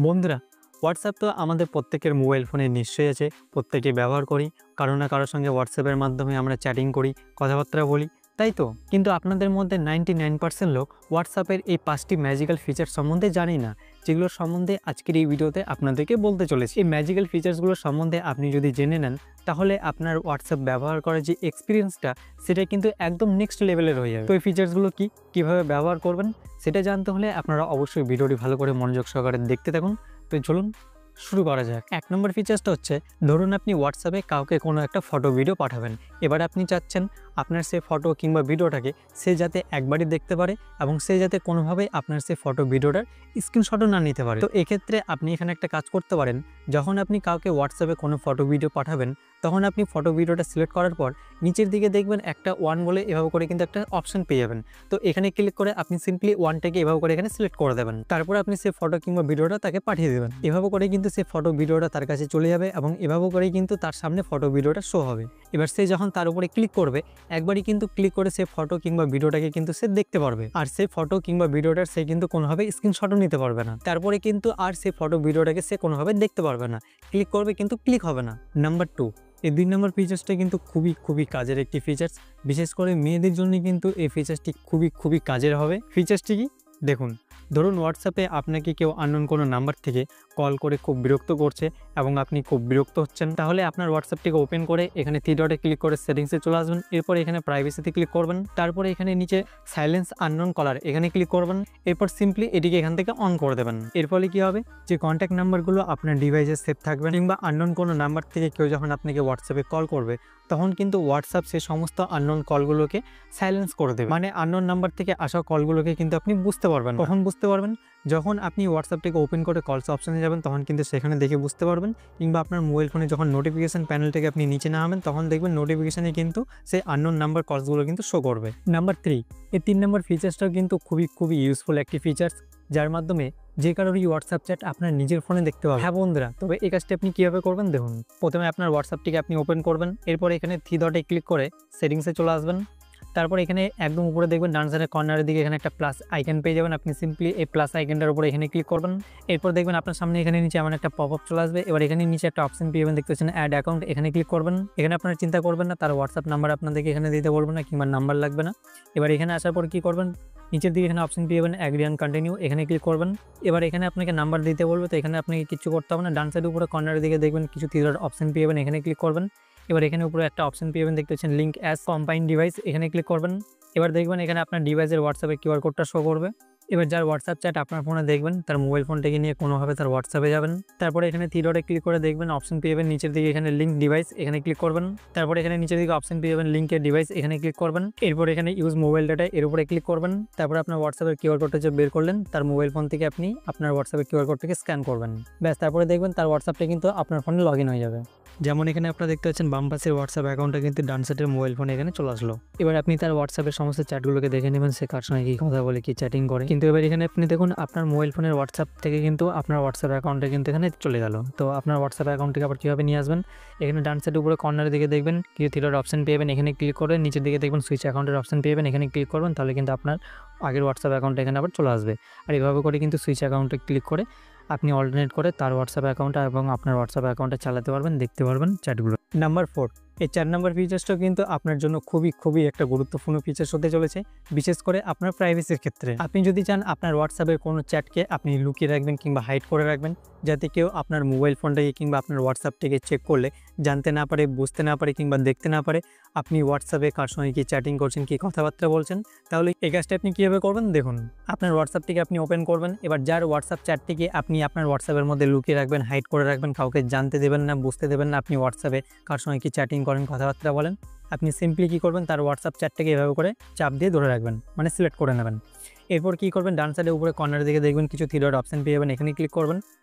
বন্ধুরা, হোয়াটসঅ্যাপ তো আমাদের প্রত্যেকের মোবাইল ফোনে নিশ্চয়ই আছে, প্রত্যেকে ব্যবহার করি। কারো না কারোর সঙ্গে হোয়াটসঅ্যাপের মাধ্যমে আমরা চ্যাটিং করি, কথাবার্তা বলি, তাই তো? কিন্তু আপনাদের মধ্যে 99% লোক হোয়াটসঅ্যাপের এই 5টি ম্যাজিক্যাল ফিচার সম্বন্ধে জানি না, যেগুলোর সম্বন্ধে আজকের এই ভিডিওতে আপনাদেরকে বলতে চলেছি। এই ম্যাজিক্যাল ফিচার্সগুলোর সম্বন্ধে আপনি যদি জেনে নেন, তাহলে আপনার হোয়াটসঅ্যাপ ব্যবহার করার যে এক্সপিরিয়েন্সটা, সেটা কিন্তু একদম নেক্সট লেভেলের হয়ে যাবে। তো এই ফিচার্সগুলো কীভাবে ব্যবহার করবেন সেটা জানতে হলে আপনারা অবশ্যই ভিডিওটি ভালো করে মনোযোগ সহকারে দেখতে থাকুন। তো চলুন শুরু করা যাক। 1 নম্বর ফিচার্সটা হচ্ছে, ধরুন আপনি হোয়াটসঅ্যাপে কাউকে কোনো একটা ফটো ভিডিও পাঠাবেন। এবার আপনি চাচ্ছেন আপনার সেই ফটো কিংবা ভিডিওটাকে সে যাতে একবারই দেখতে পারে এবং সে যাতে কোনোভাবেই আপনার সেই ফটো ভিডিওটার স্ক্রিনশটও না নিতে পারে। তো এক্ষেত্রে আপনি এখানে একটা কাজ করতে পারেন। যখন আপনি কাউকে হোয়াটসঅ্যাপে কোনো ফটো ভিডিও পাঠাবেন, তখন আপনি ফটো ভিডিওটা সিলেক্ট করার পর নিচের দিকে দেখবেন একটা 1 বলে এভাবে করে কিন্তু একটা অপশন পেয়ে যাবেন। তো এখানে ক্লিক করে আপনি সিম্পলি 1টাকে এভাবে করে এখানে সিলেক্ট করে দেবেন। তারপর আপনি সেই ফটো কিংবা ভিডিওটা তাকে পাঠিয়ে দেবেন। এভাবে করে কিন্তু সেই ফটো ভিডিওটা তার কাছে চলে যাবে এবং এভাবে করেই কিন্তু তার সামনে ফটো ভিডিওটা শো হবে। এবার সে যখন তার উপরে ক্লিক করবে, একবারই কিন্তু ক্লিক করে সে ফটো কিংবা ভিডিওটাকে কিন্তু সে দেখতে পারবে। আর সেই ফটো কিংবা ভিডিওটার সে কিন্তু কোনোভাবে স্ক্রিনশটও নিতে পারবে না। তারপরে কিন্তু আর সেই ফটো ভিডিওটাকে সে কোনোভাবে দেখতে পারবে না। ক্লিক করবে কিন্তু ক্লিক হবে না। নাম্বার 2, এই 2 নম্বর ফিচার্সটা কিন্তু খুবই কাজের একটি ফিচার্স। বিশেষ করে মেয়েদের জন্য কিন্তু এই ফিচার্সটি খুবই কাজের হবে। ফিচার্সটি কি দেখুন, ধরুন হোয়াটসঅ্যাপে আপনাকে কেউ আননোন কোনো নাম্বার থেকে কল করে খুব বিরক্ত করছে এবং আপনি খুব বিরক্ত হচ্ছেন, তাহলে আপনার হোয়াটসঅ্যাপটিকে ওপেন করে এখানে 3 ডটে ক্লিক করে সেটিংসে চলে আসবেন। এরপর এখানে প্রাইভেসিতে ক্লিক করবেন। তারপরে এখানে নিচে সাইলেন্স আননোন কলার এখানে ক্লিক করবেন। এরপর সিম্পলি এটিকে এখান থেকে অন করে দেবেন। এর ফলে কী হবে, যে কন্ট্যাক্ট নাম্বারগুলো আপনার ডিভাইসে সেভ থাকবে কিংবা আননোন কোনো নাম্বার থেকে কেউ যখন আপনাকে হোয়াটসঅ্যাপে কল করবে, তখন কিন্তু হোয়াটসঅ্যাপ সেই সমস্ত আননোন কলগুলোকে সাইলেন্স করে দেবে। মানে আননোন নাম্বার থেকে আসা কলগুলোকে কিন্তু আপনি বুঝতে পারবেন। কখন বুঝতে পারবেন? যখন আপনি হোয়াটসঅ্যাপটিকে ওপেন করে কলস অপশানে যাবেন, তখন কিন্তু সেখানে দেখে বুঝতে পারবেন। কিংবা আপনার মোবাইল ফোনে যখন নোটিফিকেশান প্যানেল থেকে আপনি নিচে নামাবেন, তখন দেখবেন নোটিফিকেশানে কিন্তু সেই আননোন নাম্বার কলসগুলো কিন্তু শো করবে। নাম্বার 3, এই 3 নম্বর ফিচার্সটাও কিন্তু খুবই ইউজফুল একটি ফিচার্স, যার মাধ্যমে যে কারোরই হোয়াটসঅ্যাপ চ্যাট আপনার নিজের ফোনে দেখতে পাবেন। হ্যাঁ বন্ধুরা, তবে এই কাজটি আপনি কীভাবে করবেন দেখুন। প্রথমে আপনার হোয়াটসঅ্যাপটিকে আপনি ওপেন করবেন। এরপর এখানে 3 ডটে ক্লিক করে সেটিংসে চলে আসবেন। তারপর এখানে একদম উপরে দেখবেন ডান সাইডের কর্নারের দিকে এখানে একটা প্লাস আইকন পেয়ে যাবেন। আপনি সিম্পলি এই প্লাস আইকনটার উপরে এখানে ক্লিক করবেন। এরপর দেখবেন আপনার সামনে এখানে নিচে এমন একটা পপ আপ চলে আসবে। এবার এখানে নিচে একটা অপশন পেয়ে যাবেন, দেখতে পাচ্ছেন অ্যাড অ্যাকাউন্ট, এখানে ক্লিক করবেন। এখানে আপনারা চিন্তা করবেন না তার হোয়াটসঅ্যাপ নাম্বার আপনাদেরকে এখানে দিতে বলবেন না কিংবা নাম্বার লাগবে না। এবার এখানে আসার পর কী করবেন, নিচের দিকে এখানে অপশন পেয়ে যাবেন অ্যাগ্রি অ্যান্ড কন্টিনিউ, এখানে ক্লিক করবেন। এবার এখানে আপনাকে নাম্বার দিতে বলবে, তো এখানে আপনাকে কিছু করতে হবে না। ডান সাইডের উপরে কর্নারের দিকে দেখবেন কিছু 3 ডট অপশন পেয়ে যাবেন, এখানে ক্লিক করবেন। এবার এখানে উপরে একটা অপশন পেয়ে যাবেন, দেখতে পাচ্ছেন লিঙ্ক অ্যাজ কম্বাইন্ড ডিভাইস, এখানে ক্লিক করবেন। এবার দেখবেন এখানে আপনার ডিভাইসের হোয়াটসঅ্যাপে কিউআর কোডটা শো করবে। এবার যার হোয়াটসঅ্যাপ চ্যাট আপনার ফোনে দেখবেন, তার মোবাইল ফোনটাকে নিয়ে কোনোভাবে তার হোয়াটসঅ্যাপে যাবেন। তারপরে এখানে 3 ডটে ক্লিক করে দেখবেন অপশন পেয়ে যাবেন নিচের দিকে এখানে লিঙ্ক ডিভাইস, এখানে ক্লিক করবেন। তারপরে এখানে নিচের দিকে অপশন পেয়ে যাবেন লিঙ্কের ডিভাইস, এখানে ক্লিক করবেন। এরপর এখানে ইউজ মোবাইল ডাটা এর উপরে ক্লিক করবেন। তারপরে আপনার হোয়াটসঅ্যাপের কিউআর কোডটা যে বের করলেন, তার মোবাইল ফোন থেকে আপনি আপনার হোয়াটসঅ্যাপের কিউআর কোডটাকে স্ক্যান করবেন। ব্যাস, তারপরে দেখবেন তার হোয়াটসঅ্যাপটা কিন্তু আপনার ফোনে লগ ইন হয়ে যাবে। যেমন এখানে আপনারা দেখতে পাচ্ছেন বাম পাশের হোয়াটসঅ্যাপ অ্যাকাউন্টটা কিন্তু ডান সাইডের মোবাইল ফোনে এখানে চলে আসলো। এবার আপনি তার হোয়াটসঅ্যাপের সমস্ত চ্যাটগুলোকে দেখে নেবেন, সে কার সঙ্গে কী কথা বলে, কী চ্যাটিং করে। কিন্তু এবার এখানে আপনি দেখুন আপনার মোবাইল ফোনের হোয়াটসঅ্যাপ থেকে কিন্তু আপনার হোয়াটসঅ্যাপ অ্যাকাউন্টে কিন্তু এখানে চলে গেল। তো আপনার হোয়াটসঅ্যাপ অ্যাকাউন্টটিকে আবার কীভাবে নিয়ে আসবেন, এখানে ডান সাইডের উপরে কর্নারের দিকে দেখবেন কিছু 3 ডট অপশন পেয়ে যাবেন, এখানে ক্লিক করে নিচের দিকে দেখবেন সুইচ অ্যাকাউন্টের অপশন পেয়ে যাবেন, এখানে ক্লিক করবেন। তাহলে কিন্তু আপনার আগের হোয়াটসঅ্যাপ অ্যাকাউন্টটা এখানে আবার চলে আসবে। আর এভাবে করে কিন্তু সুইচ অ্যাকাউন্টে ক্লিক করে আপনি অল্টারনেট করে তার হোয়াটসঅ্যাপ অ্যাকাউন্টটা এবং আপনার হোয়াটসঅ্যাপ অ্যাকাউন্টে চালাতে পারবেন, দেখতে পারবেন চ্যাটগুলো। নাম্বার 4, এই 4 নম্বর ফিচার্সটাও কিন্তু আপনার জন্য খুবই একটা গুরুত্বপূর্ণ ফিচার্স হতে চলেছে, বিশেষ করে আপনার প্রাইভেসির ক্ষেত্রে। আপনি যদি চান আপনার হোয়াটসঅ্যাপের কোনো চ্যাটকে আপনি লুকিয়ে রাখবেন কিংবা হাইড করে রাখবেন, যাতে কেউ আপনার মোবাইল ফোনটাকে কিংবা আপনার হোয়াটসঅ্যাপটাকে চেক করলে জানতে না পারে, বুঝতে না পারে কিংবা দেখতে না পারে আপনি হোয়াটসঅ্যাপে কার সঙ্গে কী চ্যাটিং করছেন, কী কথাবার্তা বলছেন। তাহলে এই কাজটা আপনি কীভাবে করবেন দেখুন। আপনার হোয়াটসঅ্যাপটিকে আপনি ওপেন করবেন। এবার যার হোয়াটসঅ্যাপ চ্যাটটিকে আপনি আপনার হোয়াটসঅ্যাপের মধ্যে লুকিয়ে রাখবেন, হাইড করে রাখবেন, কাউকে জানতে দেবেন না, বুঝতে দেবেন না আপনি হোয়াটসঅ্যাপে কার সঙ্গে কী চ্যাটিং করেন, কথাবার্তা বলেন, আপনি সিম্পলি কী করবেন, তার হোয়াটসঅ্যাপ চ্যাটটাকে এভাবে করে চাপ দিয়ে ধরে রাখবেন, মানে সিলেক্ট করে নেবেন। এরপর কী করবেন, ডান সাইডের উপরে কর্নারের দিকে দেখবেন কিছু 3 ডট অপশন পেয়ে যাবেন, এখানে ক্লিক করবেন।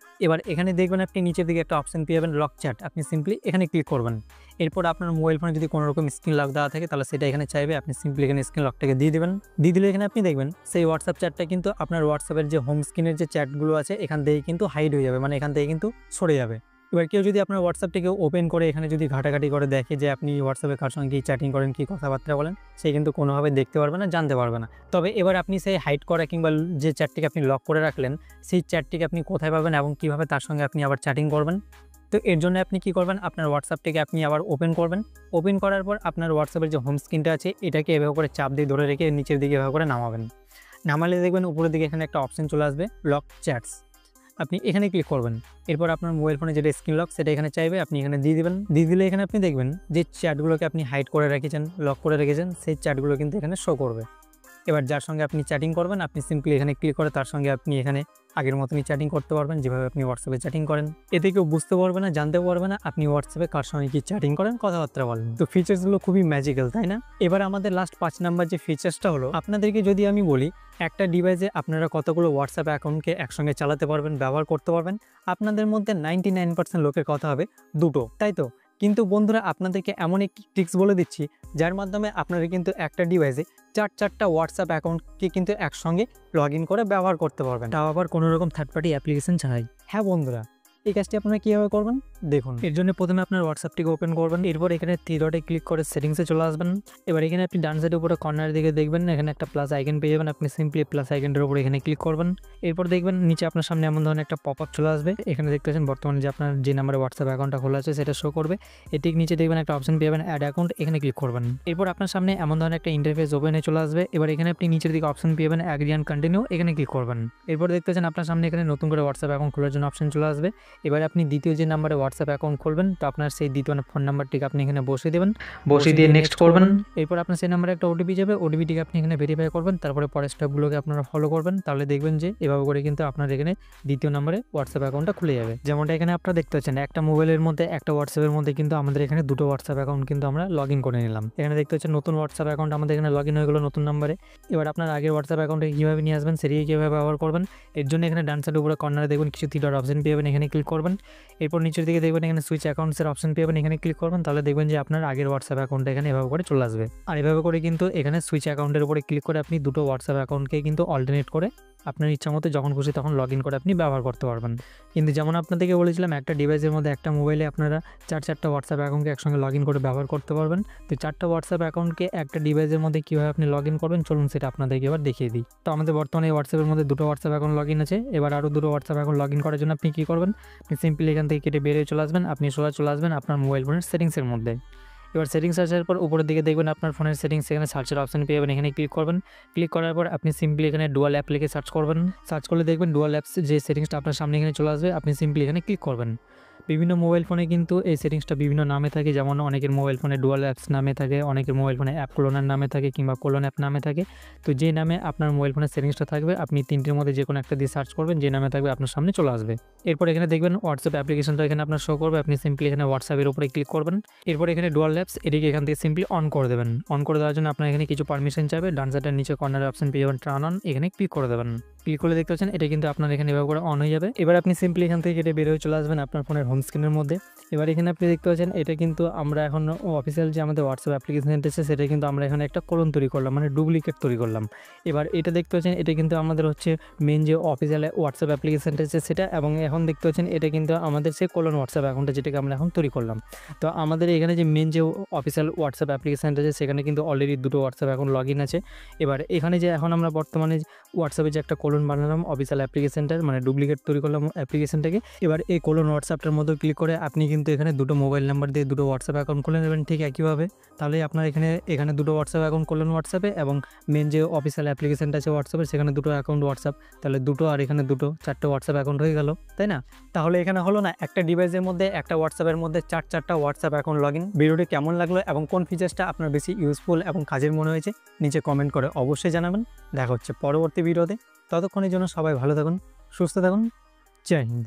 এবার এখানে দেখবেন আপনি নিচের দিকে একটা অপশন পেয়ে যাবেন লক চ্যাট, আপনি সিম্পলি এখানে ক্লিক করবেন। এরপর আপনার মোবাইল ফোনে যদি কোনো রকম স্ক্রিন লক দেওয়া থাকে, তাহলে সেটা এখানে চাইবে, আপনি সিম্পলি এখানে স্ক্রিন লকটাকে দিয়ে দেবেন। দিয়ে দিলে এখানে আপনি দেখবেন সেই হোয়াটসঅ্যাপ চ্যাটটা কিন্তু আপনার হোয়াটসঅ্যাপের যে হোম স্ক্রিনের যে চ্যাটগুলো আছে এখান থেকে কিন্তু হাইড হয়ে যাবে, মানে এখান থেকে কিন্তু সরে যাবে। এবার কেউ যদি আপনার হোয়াটসঅ্যাপটিকে ওপেন করে এখানে যদি ঘাটাঘাটি করে দেখে যে আপনি হোয়াটসঅ্যাপে কার সঙ্গে কী চ্যাটিং করেন, কী কথাবার্তা বলেন, সে কিন্তু কোনোভাবে দেখতে পারবে না, জানতে পারবে না। তবে এবার আপনি সেই হাইড করা কিংবা যে চ্যাটটিকে আপনি লক করে রাখলেন, সেই চ্যাটটিকে আপনি কোথায় পাবেন এবং কীভাবে তার সঙ্গে আপনি আবার চ্যাটিং করবেন? তো এর জন্য আপনি কি করবেন, আপনার হোয়াটসঅ্যাপটিকে আপনি আবার ওপেন করবেন। ওপেন করার পর আপনার হোয়াটসঅ্যাপের যে হোম স্ক্রিনটা আছে এটাকে এভাবে করে চাপ দিয়ে ধরে রেখে নিচের দিকে এভাবে করে নামাবেন। নামালে দেখবেন উপরের দিকে এখানে একটা অপশন চলে আসবে, লক চ্যাটস। আপনি এখানে ক্লিক করবেন। এরপর আপনার মোবাইল ফোনে যেটা স্ক্রিন লক সেটা এখানে চাইবে, আপনি এখানে দিয়ে দিবেন। দিয়ে দিলে এখানে আপনি দেখবেন যে চ্যাটগুলোকে আপনি হাইড করে রেখেছেন, লক করে রেখেছেন, সেই চ্যাটগুলো কিন্তু এখানে শো করবে। এবার যার সঙ্গে আপনি চ্যাটিং করবেন আপনি সিম্পলি এখানে ক্লিক করে তার সঙ্গে আপনি এখানে আগের মতনই চ্যাটিং করতে পারবেন, যেভাবে আপনি হোয়াটসঅ্যাপে চ্যাটিং করেন। এতে কেউ বুঝতে পারবে না, জানতে পারবে না আপনি হোয়াটসঅ্যাপে কার সঙ্গে কি চ্যাটিং করেন, কথাবার্তা বলেন। তো ফিচার্সগুলো খুবই ম্যাজিক্যাল, তাই না? এবার আমাদের লাস্ট 5 নাম্বার যে ফিচার্সটা হলো, আপনাদেরকে যদি আমি বলি একটা ডিভাইসে আপনারা কতগুলো হোয়াটসঅ্যাপ অ্যাকাউন্টকে একসঙ্গে চালাতে পারবেন, ব্যবহার করতে পারবেন। আপনাদের মধ্যে 99% লোকের কথা হবে দুটো, তাই তো? কিন্তু বন্ধুরা আপনাদেরকে এমন একটি ট্রিক্স বলে দিচ্ছি যার মাধ্যমে আপনারা কিন্তু একটা ডিভাইসে 4টা হোয়াটসঅ্যাপ অ্যাকাউন্টকে কিন্তু একসঙ্গে লগ ইন করে ব্যবহার করতে পারবেন, তাও আবার কোনো রকম থার্ড পার্টি অ্যাপ্লিকেশন ছাড়াই। হ্যাঁ বন্ধুরা, এই কাজটি আপনারা কীভাবে করবেন দেখুন। এর জন্য প্রথমে আপনার হোয়াটসঅ্যাপটিকে ওপেন করবেন। এরপর এখানে 3 ডটে ক্লিক করে সেটিংসে চলে আসবেন। এবার এখানে আপনি ডান সাইডের উপরে কর্নারের দিকে দেখবেন এখানে একটা প্লাস আইকন পেয়ে যাবেন, আপনি সিম্পলি প্লাস আইকনটার উপরে এখানে ক্লিক করবেন। এরপর দেখবেন নিচে আপনার সামনে এমন ধরনের একটা পপ আপ চলে আসবে। এখানে দেখতে পাচ্ছেন বর্তমানে যে আপনার যে নাম্বারে হোয়াটসঅ্যাপ অ্যাকাউন্টটা খোলা আছে সেটা শো করবে। এটির নিচে দেখবেন একটা অপশন পেয়ে যাবেন অ্যাড অ্যাকাউন্ট, এখানে ক্লিক করবেন। এরপর আপনার সামনে এমন ধরনের একটা ইন্টারফেস ওপেন হয়ে চলে আসবে। এবার এখানে আপনি নিচের দিকে অপশন পেয়ে যাবেন অ্যাগ্রি অ্যান্ড কন্টিনিউ, এখানে ক্লিক করবেন। এরপর দেখতে পাচ্ছেন আপনার সামনে এখানে নতুন করে হোয়াটসঅ্যাপ অ্যাকাউন্ট খোলার জন্য অপশন চলে আসবে। এবার আপনি দ্বিতীয় যে নাম্বারে হোয়াটসঅ্যাপ অ্যাকাউন্ট খুলবেন তো আপনার সেই দ্বিতীয় ফোন নাম্বারটিকে আপনি এখানে বসিয়ে দেবেন, বসিয়ে দিয়ে নেক্সট করবেন। এরপর আপনার সেই নাম্বারে একটা ওটিপি যাবে, ওটিপিটিকে আপনি এখানে ভেরিফাই করবেন, তারপরে পরের স্টেপগুলোকে আপনারা ফলো করবেন। তাহলে দেখবেন যে এভাবে করে কিন্তু আপনার এখানে দ্বিতীয় নাম্বারে হোয়াটসঅ্যাপ অ্যাকাউন্টটা খুলে যাবে। যেমনটা এখানে আপনারা দেখতে পাচ্ছেন একটা মোবাইলের মধ্যে একটা হোয়াটসঅ্যাপের মধ্যে কিন্তু আমাদের এখানে দুটো হোয়াটসঅ্যাপ অ্যাকাউন্ট কিন্তু আমরা লগ ইন করে নিলাম। এখানে দেখতে পাচ্ছেন নতুন হোয়াটসঅ্যাপ অ্যাকাউন্ট আমাদের এখানে লগ ইন হয়ে গেলো নতুন নাম্বারে। এবার আপনার আগের হোয়াটসঅ্যাপ অ্যাকাউন্টে কীভাবে নিয়ে আসবেন সেটিকে কীভাবে ব্যবহার করবেন, এর জন্য এখানে ডান সাইডের উপরে কর্নারে দেখবেন কিছু 3 ডট অপশন পেয়ে যাবেন, এখানে ক্লিক করবেন। এরপর নিচের দিকে দেখবেন এখানে সুইচ অ্যাকাউন্টসের অপশন পেয়ে যাবেন, এখানে ক্লিক করবেন। তাহলে দেখবেন যে আপনার আগের হোয়াটসঅ্যাপ অ্যাকাউন্টটা এখানে এভাবে করে চলে আসবে। আর এভাবে করে কিন্তু এখানে সুইচ অ্যাকাউন্টের উপরে ক্লিক করে আপনি দুটো হোয়াটসঅ্যাপ অ্যাকাউন্টকে কিন্তু অল্টারনেট করে আপনার ইচ্ছা মতো যখন খুশি তখন লগ ইন করে আপনি ব্যবহার করতে পারবেন। কিন্তু যেমন আপনাদেরকে বলেছিলাম একটা ডিভাইসের মধ্যে একটা মোবাইলে আপনারা 4টা হোয়াটসঅ্যাপ অ্যাকাউন্টকে একসঙ্গে লগ ইন করে ব্যবহার করতে পারবেন। তো 4টা হোয়াটসঅ্যাপ অ্যাকাউন্টকে একটা ডিভাইসের মধ্যে কীভাবে আপনি লগ ইন করবেন চলুন সেটা আপনাদেরকে এবার দেখিয়ে দিই। তো আমাদের বর্তমানে হোয়াটসঅ্যাপের মধ্যে দুটো হোয়াটসঅ্যাপ অ্যাকাউন্ট লগ ইন আছে। এবার আরও দুটো হোয়াটসঅ্যাপ অ্যাকাউন্ট লগ ইন করার জন্য আপনি কী করবেন, আপনি সিম্পলি এখান থেকে কেটে বেরিয়ে চলে আসবেন, আপনি সোজা চলে আসবেন আপনার মোবাইল ফোনের সেটিংসের মধ্যে। এবার সেটিংস আসার পর উপরের দিকে দেখবেন আপনার ফোনের সেটিংস, এখানে সার্চের অপশন পেয়ে যাবেন, এখানে ক্লিক করবেন। ক্লিক করার পর আপনি সিম্পলি এখানে ডুয়াল অ্যাপ লিখে সার্চ করবেন। সার্চ করলে দেখবেন ডুয়াল অ্যাপস যে সেটিংসটা আপনার সামনে এখানে চলে আসবে, আপনি সিম্পলি এখানে ক্লিক করবেন। বিভিন্ন মোবাইল ফোনে কিন্তু এই সেটিংসটা বিভিন্ন নামে থাকে, যেমন অনেকের মোবাইল ফোনে ডুয়াল অ্যাপস নামে থাকে, অনেকের মোবাইল ফোনে অ্যাপ ক্লোনার নামে থাকে কিংবা ক্লোন অ্যাপ নামে থাকে। তো যে নামে আপনার মোবাইল ফোনের সেটিংসটা থাকবে আপনি 3টির মধ্যে যে কোনো একটা দিয়ে সার্চ করবেন, যে নামে থাকবে আপনার সামনে চলে আসবে। এরপর এখানে দেখবেন হোয়াটসঅ্যাপ অ্যাপ্লিকেশনটা এখানে আপনার শো করবে, আপনি সিম্পলি এখানে হোয়াটসঅ্যাপের উপরে ক্লিক করবেন। এরপর এখানে ডুয়াল অ্যাপস এটিকে এখান থেকে সিম্পলি অন করে দেবেন। অন করে দেওয়ার জন্য আপনার এখানে কিছু পারমিশন চাইবে, ডান সাইডের নিচে কর্নারের অপশন পেয়ে যাবেন টার্ন অন, এখানে ক্লিক করে দেবেন। ক্লিক করলে দেখতে পাচ্ছেন এটা কিন্তু আপনার এখানে এভাবে করে অন হয়ে যাবে। এবার আপনি সিম্পলি এখান থেকে কেটে বের হয়ে চলে আসবেন আপনার ফোনের হোম স্ক্রিনের মধ্যে। এবার এখানে আপনি দেখতে পাচ্ছেন এটা কিন্তু আমরা এখন অফিসিয়াল যে আমাদের হোয়াটসঅ্যাপ অ্যাপ্লিকেশন এসেছে সেটা কিন্তু আমরা এখানে একটা ক্লোন তৈরি করলাম, মানে ডুপ্লিকেট তৈরি করলাম। এবার এটা দেখতে পাচ্ছেন এটা কিন্তু আমাদের হচ্ছে মেন যে অফিসিয়াল হোয়াটসঅ্যাপ অ্যাপ্লিকেশনটা এসেছে সেটা, এবং এখন দেখতে পাচ্ছেন এটা কিন্তু আমাদের সেই ক্লোন হোয়াটসঅ্যাপ অ্যাকাউন্টটা যেটাকে আমরা এখন তৈরি করলাম। তো আমাদের এখানে যে মেন যে অফিসিয়াল হোয়াটসঅ্যাপ অ্যাপ্লিকেশনটা আছে সেখানে কিন্তু অলরেডি দুটো হোয়াটসঅ্যাপ অ্যাকাউন্ট লগ ইন আছে। এবার এখানে যে এখন আমরা বর্তমানে হোয়াটসঅ্যাপে যে একটা ক্লোন বানালাম অফিসিয়াল অ্যাপ্লিকেশনটার, মানে ডুপ্লিকেট তৈরি করলাম অ্যাপ্লিকেশনটাকে, এবার এই ক্লোন হোয়াটসঅ্যাপটার মধ্যে ক্লিক করে আপনি কিন্তু এখানে দুটো মোবাইল নাম্বার দিয়ে দুটো হোয়াটসঅ্যাপ অ্যাকাউন্ট খুলে নেবেন ঠিক একইভাবে। তাহলে আপনার এখানে দুটো হোয়াটসঅ্যাপ অ্যাকাউন্ট করলেন হোয়াটসঅ্যাপে, এবং মেন যে অফিসিয়াল অ্যাপ্লিকেশনটা আছে হোয়াটসঅ্যাপে সেখানে দুটো অ্যাকাউন্ট হোয়াটসঅ্যাপ, তাহলে দুটো আর এখানে দুটো 4টে হোয়াটসঅ্যাপ অ্যাকাউন্ট হয়ে গেল, তাই না? তাহলে এখানে হলো না একটা ডিভাইসের মধ্যে একটা হোয়াটসঅ্যাপের মধ্যে 4টা হোয়াটসঅ্যাপ অ্যাকাউন্ট লগ ইন। ভিডিওটি কেমন লাগলো এবং কোন ফিচার্সটা আপনার বেশি ইউজফুল এবং কাজের মনে হয়েছে নিচে কমেন্ট করে অবশ্যই জানাবেন। দেখা হচ্ছে পরবর্তী ভিডিওতে, ততক্ষণের জন্য সবাই ভালো থাকুন, সুস্থ থাকুন, জয় হিন্দ।